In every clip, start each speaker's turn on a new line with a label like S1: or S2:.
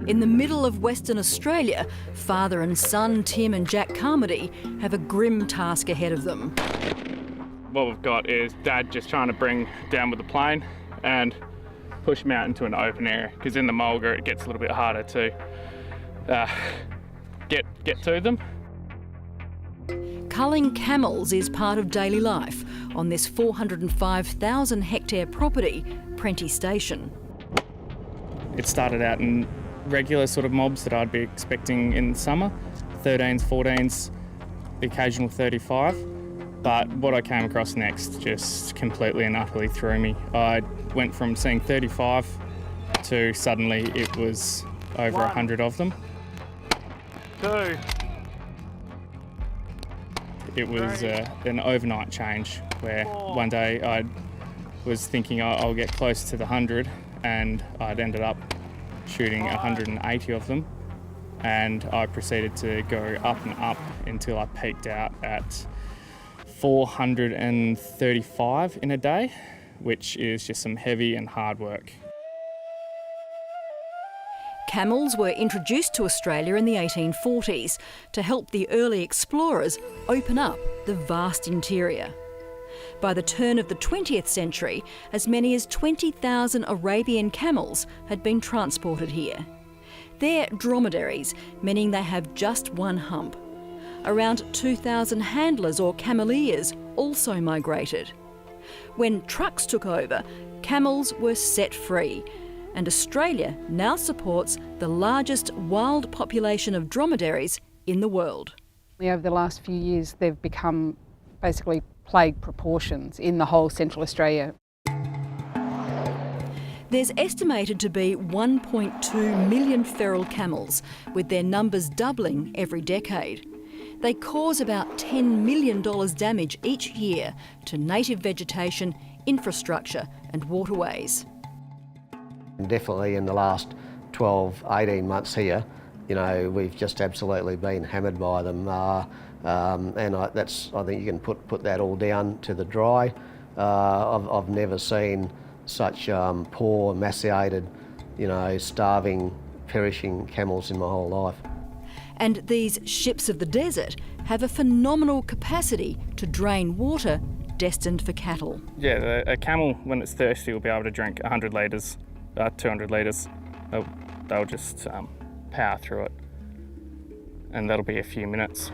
S1: In the middle of Western Australia, father and son Tim and Jack Carmody have a grim task ahead of them.
S2: What we've got is Dad just trying to bring down with the plane and push them out into an open area, because in the mulga it gets a little bit harder to get to them.
S1: Culling camels is part of daily life on this 405,000 hectare property, Prenty Station.
S2: It started out in regular sort of mobs that I'd be expecting in summer, 13s, 14s, the occasional 35. But what I came across next just completely and utterly threw me. I went from seeing 35 to suddenly it was over 100 of them. 2. It was an overnight change where one day I was thinking I'll get close to the 100, and I'd ended up shooting 180 of them, and I proceeded to go up and up until I peaked out at 435 in a day, which is just some heavy and hard work.
S1: Camels were introduced to Australia in the 1840s to help the early explorers open up the vast interior. By the turn of the 20th century, as many as 20,000 Arabian camels had been transported here. They're dromedaries, meaning they have just one hump. Around 2,000 handlers or cameleers also migrated. When trucks took over, camels were set free, and Australia now supports the largest wild population of dromedaries in the world.
S3: Over the last few years, they've become basically plague proportions in the whole Central Australia.
S1: There's estimated to be 1.2 million feral camels, with their numbers doubling every decade. They cause about $10 million damage each year to native vegetation, infrastructure and waterways.
S4: Definitely in the last 12, 18 months here, you know, we've just absolutely been hammered by them. And I think you can put that all down to the dry. I've never seen such poor, emaciated, you know, starving, perishing camels in my whole life.
S1: And these ships of the desert have a phenomenal capacity to drain water destined for cattle.
S2: Yeah, a camel, when it's thirsty, will be able to drink 100 litres, 200 litres. They'll just power through it, and that'll be a few minutes.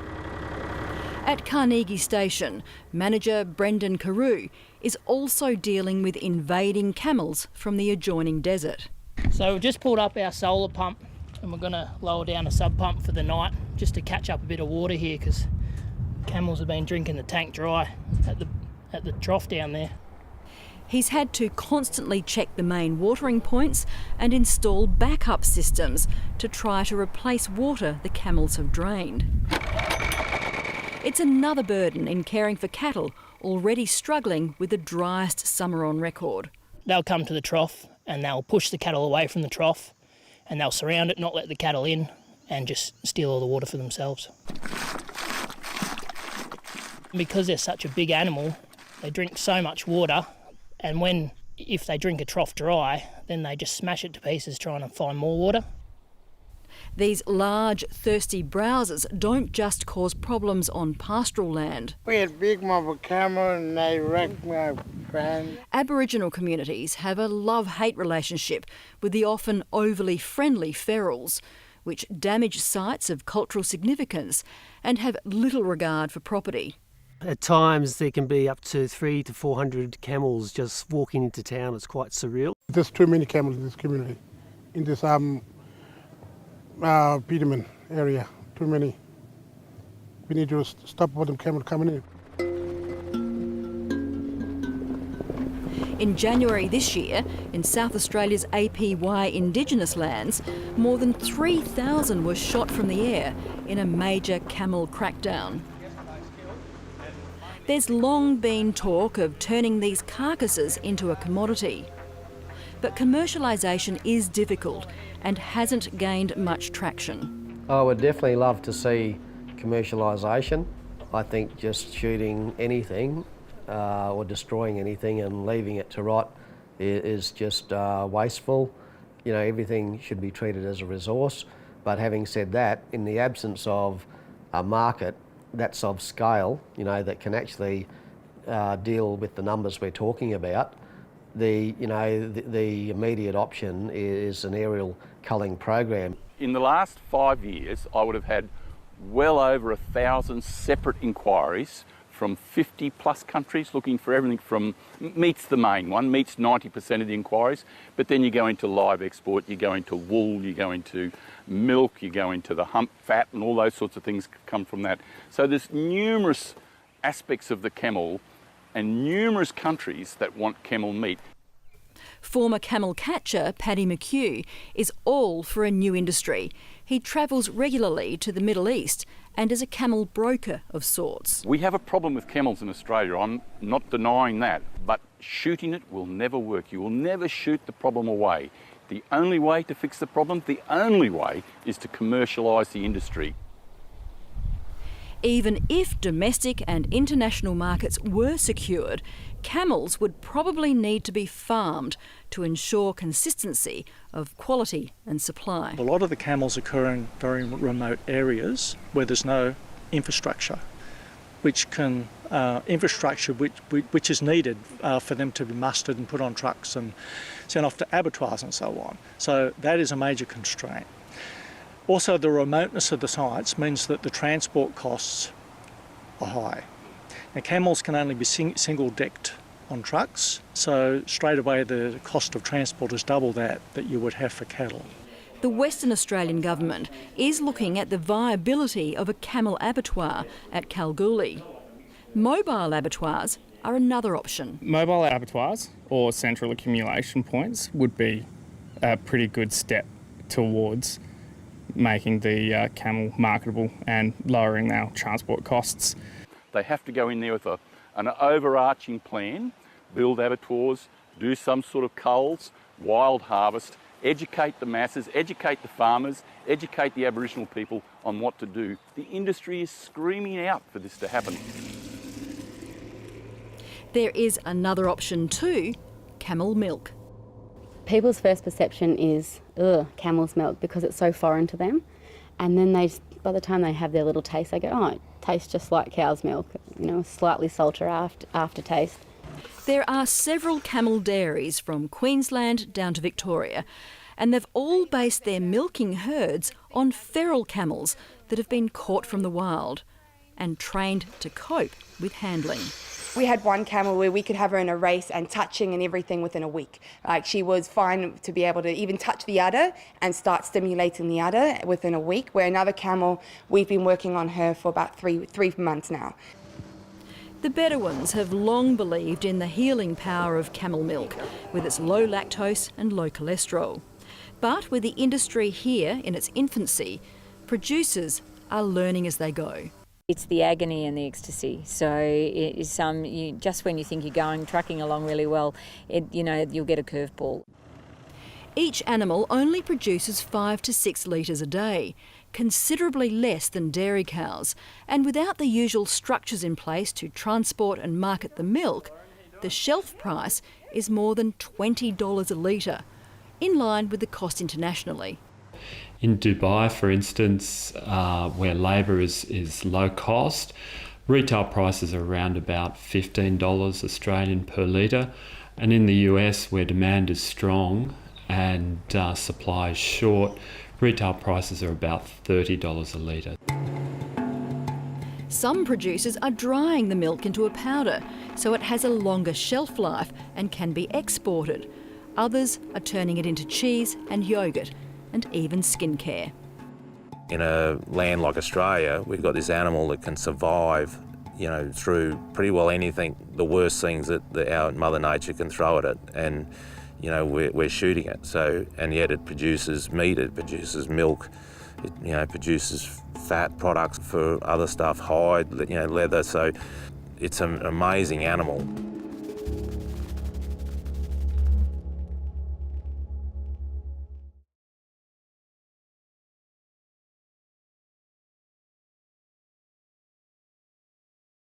S1: At Carnegie Station, manager Brendan Carew is also dealing with invading camels from the adjoining desert.
S5: So we've just pulled up our solar pump, and we're going to lower down a sub pump for the night just to catch up a bit of water here, because camels have been drinking the tank dry at the trough down there.
S1: He's had to constantly check the main watering points and install backup systems to try to replace water the camels have drained. It's another burden in caring for cattle already struggling with the driest summer on record.
S5: They'll come to the trough and they'll push the cattle away from the trough, and they'll surround it, not let the cattle in, and just steal all the water for themselves. Because they're such a big animal, they drink so much water, and if they drink a trough dry, then they just smash it to pieces trying to find more water.
S1: These large, thirsty browsers don't just cause problems on pastoral land.
S6: We had a big mob of camel and they wrecked my friend.
S1: Aboriginal communities have a love-hate relationship with the often overly friendly ferals, which damage sites of cultural significance and have little regard for property.
S7: At times there can be up to 300 to 400 camels just walking into town. It's quite surreal.
S8: There's too many camels in this community, in this Peterman area, too many. We need to stop all them camels coming in.
S1: In January this year, in South Australia's APY Indigenous lands, more than 3,000 were shot from the air in a major camel crackdown. There's long been talk of turning these carcasses into a commodity. But commercialisation is difficult and hasn't gained much traction.
S4: I would definitely love to see commercialisation. I think just shooting anything or destroying anything and leaving it to rot is just wasteful. You know, everything should be treated as a resource. But having said that, in the absence of a market that's of scale, you know, that can actually deal with the numbers we're talking about, the immediate option is an aerial culling program.
S9: In the last 5 years, I would have had well over 1,000 separate inquiries from 50 plus countries looking for everything from meat's the main one, meat's 90% of the inquiries, but then you go into live export, you go into wool, you go into milk, you go into the hump fat, and all those sorts of things come from that. So there's numerous aspects of the camel and numerous countries that want camel meat.
S1: Former camel catcher Paddy McHugh is all for a new industry. He travels regularly to the Middle East and is a camel broker of sorts.
S9: We have a problem with camels in Australia, I'm not denying that, but shooting it will never work. You will never shoot the problem away. The only way to fix the problem, the only way, is to commercialise the industry.
S1: Even if domestic and international markets were secured, camels would probably need to be farmed to ensure consistency of quality and supply.
S10: A lot of the camels occur in very remote areas where there's no infrastructure, which is needed for them to be mustered and put on trucks and sent off to abattoirs and so on. So that is a major constraint. Also, the remoteness of the sites means that the transport costs are high. Now, camels can only be single-decked on trucks, so straight away the cost of transport is double that you would have for cattle.
S1: The Western Australian Government is looking at the viability of a camel abattoir at Kalgoorlie. Mobile abattoirs are another option.
S2: Mobile abattoirs or central accumulation points would be a pretty good step towards making the camel marketable and lowering our transport costs.
S9: They have to go in there with an overarching plan, build abattoirs, do some sort of culls, wild harvest, educate the masses, educate the farmers, educate the Aboriginal people on what to do. The industry is screaming out for this to happen.
S1: There is another option too, camel milk.
S11: People's first perception is, camel's milk, because it's so foreign to them. And then by the time they have their little taste, they go, oh, it tastes just like cow's milk, you know, slightly salter aftertaste.
S1: There are several camel dairies from Queensland down to Victoria, and they've all based their milking herds on feral camels that have been caught from the wild and trained to cope with handling.
S12: We had one camel where we could have her in a race and touching and everything within a week. Like, she was fine to be able to even touch the udder and start stimulating the udder within a week, where another camel, we've been working on her for about three months now.
S1: The Bedouins have long believed in the healing power of camel milk, with its low lactose and low cholesterol. But with the industry here in its infancy, producers are learning as they go.
S13: It's the agony and the ecstasy. So it is just when you think you're trucking along really well, you'll get a curveball.
S1: Each animal only produces 5 to 6 litres a day, considerably less than dairy cows. And without the usual structures in place to transport and market the milk, the shelf price is more than $20 a litre, in line with the cost internationally.
S14: In Dubai, for instance, where labour is low cost, retail prices are around about $15 Australian per litre. And in the US, where demand is strong and supply is short, retail prices are about $30 a litre.
S1: Some producers are drying the milk into a powder so it has a longer shelf life and can be exported. Others are turning it into cheese and yoghurt and even skincare.
S15: In a land like Australia, we've got this animal that can survive, through pretty well anything, the worst things that our Mother Nature can throw at it, and we're shooting it. So, and yet it produces meat, it produces milk, it produces fat products for other stuff, hide, leather. So, it's an amazing animal.